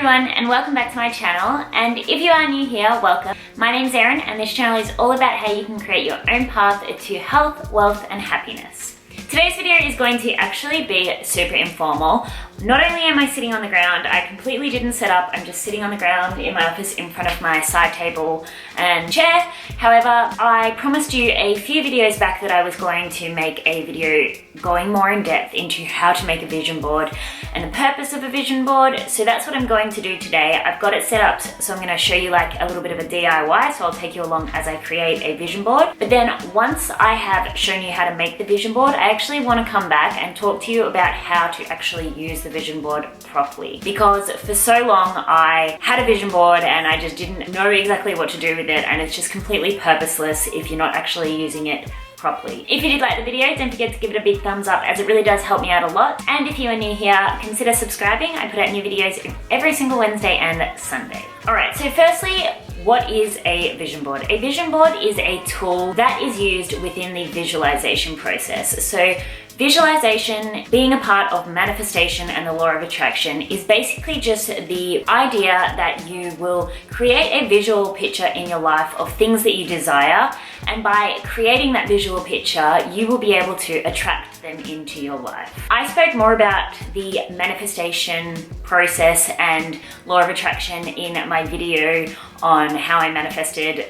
everyone and welcome back to my channel, and if you are new here, welcome. My name's Erin and this channel is all about how you can create your own path to health, wealth and happiness. Today's video is going to actually be super informal. Not only am I sitting on the ground, I completely didn't set up, I'm just sitting on the ground in my office in front of my side table and chair. However, I promised you a few videos back that I was going to make a video going more in depth into how to make a vision board and the purpose of a vision board. So that's what I'm going to do today. I've got it set up, so I'm going to show you like a little bit of a DIY, so I'll take you along as I create a vision board. But then once I have shown you how to make the vision board, I actually want to come back and talk to you about how to actually use the vision board properly, because for so long I had a vision board and I just didn't know exactly what to do with it, and it's just completely purposeless if you're not actually using it properly. If you did like the video, don't forget to give it a big thumbs up, as it really does help me out a lot. And if you are new here, consider subscribing. I put out new videos every single Wednesday and Sunday. Alright, so firstly, what is a vision board? A vision board is a tool that is used within the visualization process. So visualization, being a part of manifestation and the law of attraction, is basically just the idea that you will create a visual picture in your life of things that you desire, and by creating that visual picture, you will be able to attract them into your life. I spoke more about the manifestation process and law of attraction in my video on how I manifested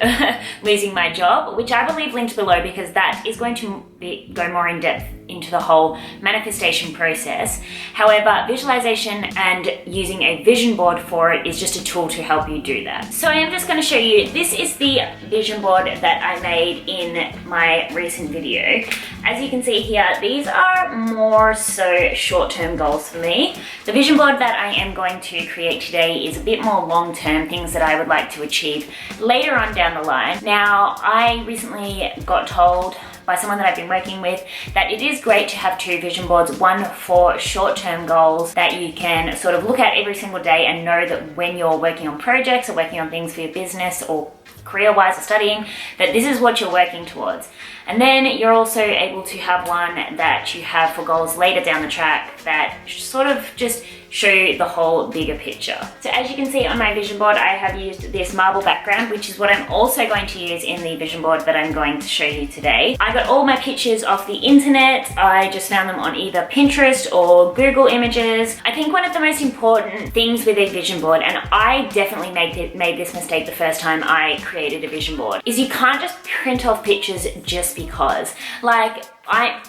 losing my job, which I will leave linked below, because that is going to go more in depth into the whole manifestation process. However, visualization and using a vision board for it is just a tool to help you do that. So I am just going to show you, this is the vision board that I made in my recent video. As you can see here, these are more so short-term goals for me. The vision board that I am going to create today is a bit more long-term, things that I would like to achieve later on down the line. Now, I recently got told by someone that I've been working with that it is great to have two vision boards, one for short-term goals that you can sort of look at every single day and know that when you're working on projects or working on things for your business or career-wise or studying, that this is what you're working towards. And then you're also able to have one that you have for goals later down the track that sort of just show you the whole bigger picture. So as you can see on my vision board, I have used this marble background, which is what I'm also going to use in the vision board that I'm going to show you today. I got all my pictures off the internet. I just found them on either Pinterest or Google Images. I think one of the most important things with a vision board, and I definitely made this mistake the first time I created a vision board, is you can't just print off pictures just because. Like,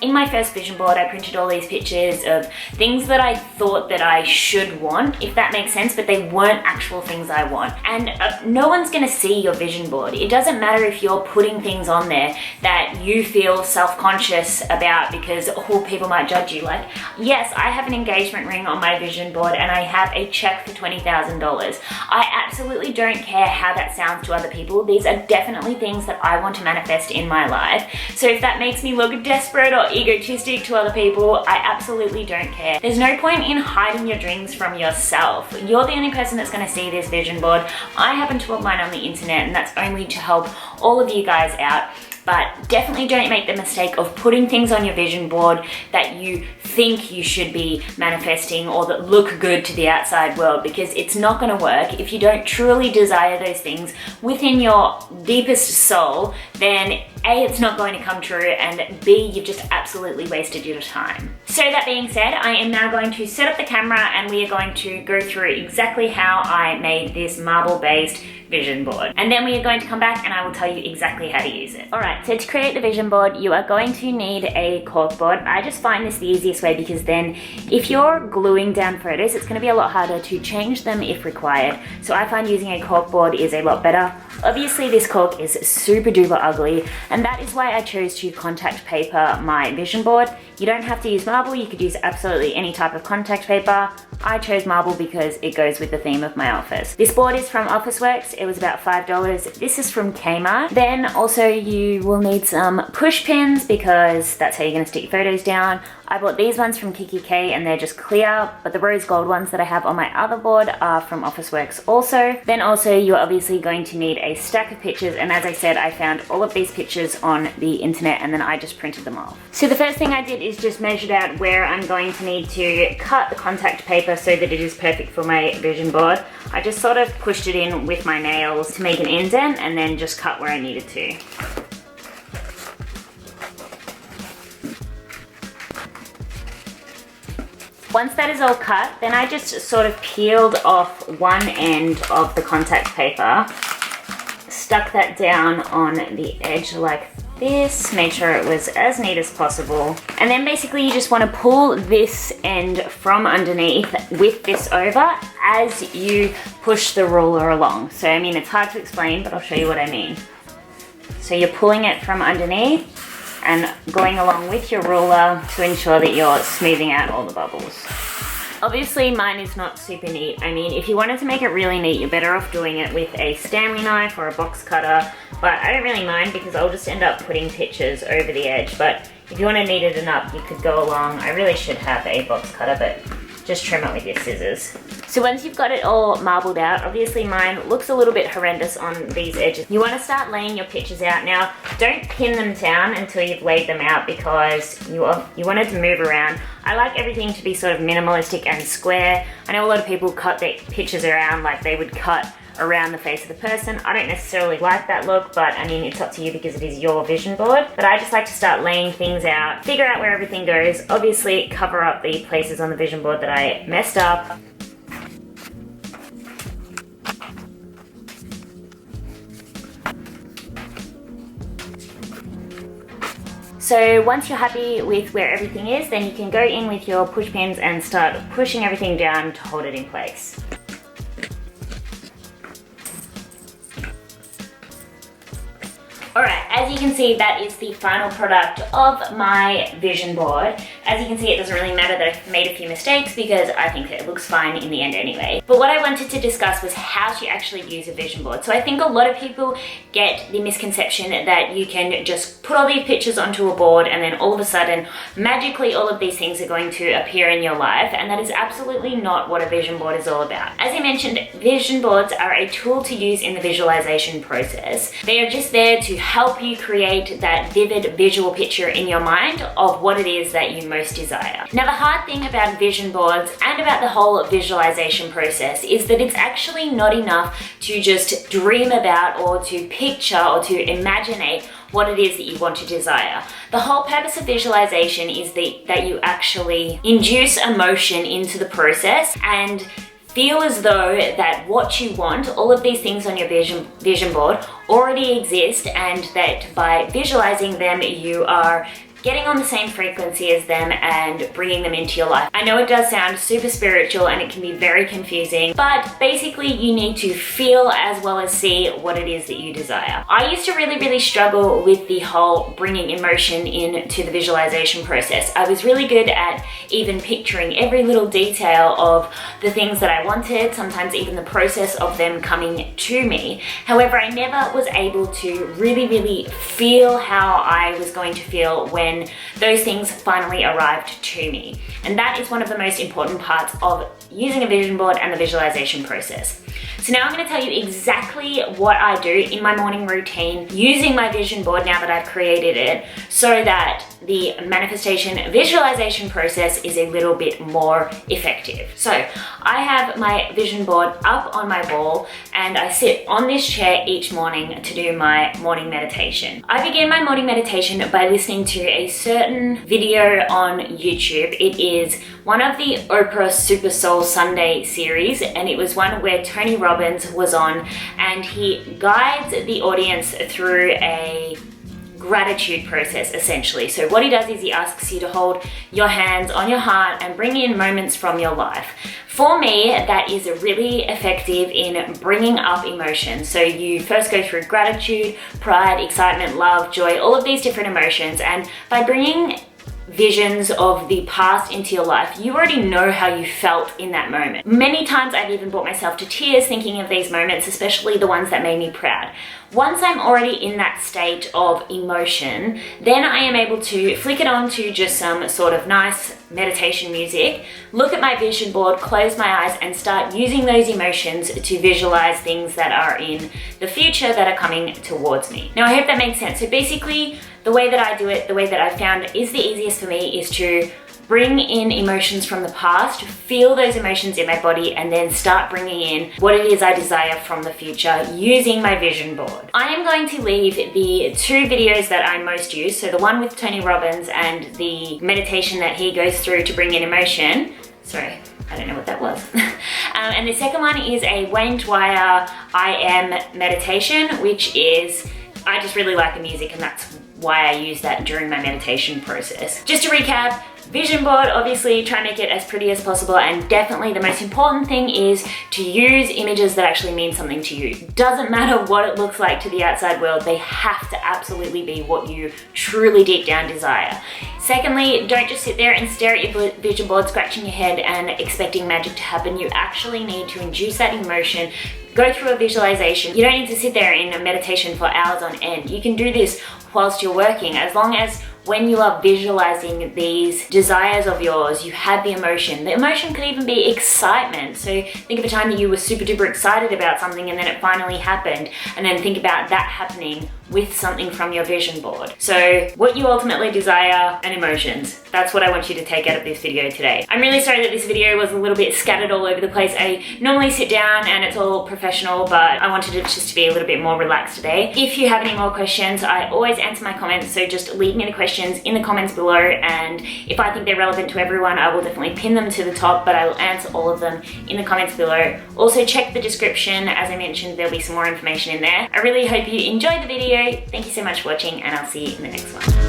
in my first vision board, I printed all these pictures of things that I thought that I should want, if that makes sense, but they weren't actual things I want. And no one's gonna see your vision board. It doesn't matter if you're putting things on there that you feel self-conscious about because people might judge you. Like, yes, I have an engagement ring on my vision board and I have a check for $20,000. I absolutely don't care how that sounds to other people. These are definitely things that I want to manifest in my life. So if that makes me look desperate or egotistic to other people, I absolutely don't care. There's no point in hiding your dreams from yourself. You're the only person that's going to see this vision board. I happen to put mine on the internet, and that's only to help all of you guys out. But definitely don't make the mistake of putting things on your vision board that you think you should be manifesting or that look good to the outside world, because it's not going to work. If you don't truly desire those things within your deepest soul, then A, it's not going to come true, and B, you've just absolutely wasted your time. So that being said, I am now going to set up the camera and we are going to go through exactly how I made this marble-based vision board. And then we are going to come back and I will tell you exactly how to use it. Alright, so to create the vision board, you are going to need a corkboard. I just find this the easiest way, because then if you're gluing down photos, it's going to be a lot harder to change them if required. So I find using a corkboard is a lot better. Obviously this cork is super duper ugly, and that is why I chose to contact paper my vision board. You don't have to use marble, you could use absolutely any type of contact paper. I chose marble because it goes with the theme of my office. This board is from Officeworks. It was about $5. This is from Kmart. Then also you will need some push pins, because that's how you're going to stick your photos down. I bought these ones from Kiki K and they're just clear, but the rose gold ones that I have on my other board are from Officeworks also. Then also you're obviously going to need a stack of pictures, and as I said, I found all of these pictures on the internet and then I just printed them off. So the first thing I did is just measured out where I'm going to need to cut the contact paper so that it is perfect for my vision board. I just sort of pushed it in with my nails to make an indent and then just cut where I needed to. Once that is all cut, then I just sort of peeled off one end of the contact paper, stuck that down on the edge like this, made sure it was as neat as possible. And then basically you just want to pull this end from underneath with this over as you push the ruler along. So I mean, it's hard to explain, but I'll show you what I mean. So you're pulling it from underneath and going along with your ruler to ensure that you're smoothing out all the bubbles. Obviously mine is not super neat. I mean, if you wanted to make it really neat, you're better off doing it with a Stanley knife or a box cutter, but I don't really mind because I'll just end up putting pictures over the edge. But if you want to neat it up, you could go along. I really should have a box cutter, but just trim it with your scissors. So once you've got it all marbled out, obviously mine looks a little bit horrendous on these edges. You want to start laying your pictures out. Now, don't pin them down until you've laid them out because you want it to move around. I like everything to be sort of minimalistic and square. I know a lot of people cut their pictures around like they would cut around the face of the person. I don't necessarily like that look, but I mean, it's up to you because it is your vision board. But I just like to start laying things out, figure out where everything goes, obviously cover up the places on the vision board that I messed up. So once you're happy with where everything is, then you can go in with your push pins and start pushing everything down to hold it in place. Alright, as you can see, that is the final product of my vision board. As you can see, it doesn't really matter that I've made a few mistakes because I think that it looks fine in the end anyway. But what I wanted to discuss was how to actually use a vision board. So I think a lot of people get the misconception that you can just put all these pictures onto a board and then all of a sudden, magically all of these things are going to appear in your life, and that is absolutely not what a vision board is all about. As I mentioned, vision boards are a tool to use in the visualization process. They are just there to help you create that vivid visual picture in your mind of what it is that you most desire. Now, the hard thing about vision boards and about the whole visualization process is that it's actually not enough to just dream about or to picture or to imaginate what it is that you want to desire. The whole purpose of visualization is that you actually induce emotion into the process and feel as though that what you want, all of these things on your vision board already exist, and that by visualizing them, you are getting on the same frequency as them and bringing them into your life. I know it does sound super spiritual and it can be very confusing, but basically you need to feel as well as see what it is that you desire. I used to really struggle with the whole bringing emotion into the visualization process. I was really good at even picturing every little detail of the things that I wanted, sometimes even the process of them coming to me. However, I never was able to really feel how I was going to feel when those things finally arrived to me. And that is one of the most important parts of using a vision board and the visualization process. So now I'm going to tell you exactly what I do in my morning routine using my vision board now that I've created it, so that the manifestation visualization process is a little bit more effective. So I have my vision board up on my wall and I sit on this chair each morning to do my morning meditation. I begin my morning meditation by listening to a certain video on YouTube. It is one of the Oprah Super Soul Sunday series, and it was one where Tony Robbins was on, and he guides the audience through a gratitude process essentially. So what he does is he asks you to hold your hands on your heart and bring in moments from your life. For me, that is really effective in bringing up emotions. So you first go through gratitude, pride, excitement, love, joy, all of these different emotions, and by bringing visions of the past into your life, you already know how you felt in that moment. Many times I've even brought myself to tears thinking of these moments, especially the ones that made me proud. Once I'm already in that state of emotion, then I am able to flick it on to just some sort of nice meditation music, look at my vision board, close my eyes, and start using those emotions to visualize things that are in the future that are coming towards me. Now, I hope that makes sense. So basically, the way that I do it, the way that I found is the easiest for me, is to bring in emotions from the past, feel those emotions in my body, and then start bringing in what it is I desire from the future using my vision board. I am going to leave the 2 videos that I most use, so the one with Tony Robbins and the meditation that he goes through to bring in emotion. Sorry, I don't know what that was. And the second one is a Wayne Dwyer I Am meditation, which is, I just really like the music, and that's why I use that during my meditation process. Just to recap, vision board, obviously try and make it as pretty as possible, and definitely the most important thing is to use images that actually mean something to you. Doesn't matter what it looks like to the outside world, they have to absolutely be what you truly deep down desire. Secondly, don't just sit there and stare at your vision board, scratching your head and expecting magic to happen. You actually need to induce that emotion, go through a visualization. You don't need to sit there in a meditation for hours on end. You can do this whilst you're working, as long as when you are visualizing these desires of yours, you have the emotion. The emotion could even be excitement. So think of a time that you were super duper excited about something and then it finally happened, and then think about that happening with something from your vision board. So what you ultimately desire and emotions, that's what I want you to take out of this video today. I'm really sorry that this video was a little bit scattered all over the place. I normally sit down and it's all professional, but I wanted it just to be a little bit more relaxed today. If you have any more questions, I always answer my comments, so just leave me the questions in the comments below, and if I think they're relevant to everyone, I will definitely pin them to the top, but I will answer all of them in the comments below. Also check the description, as I mentioned, there'll be some more information in there. I really hope you enjoyed the video. Thank you so much for watching, and I'll see you in the next one.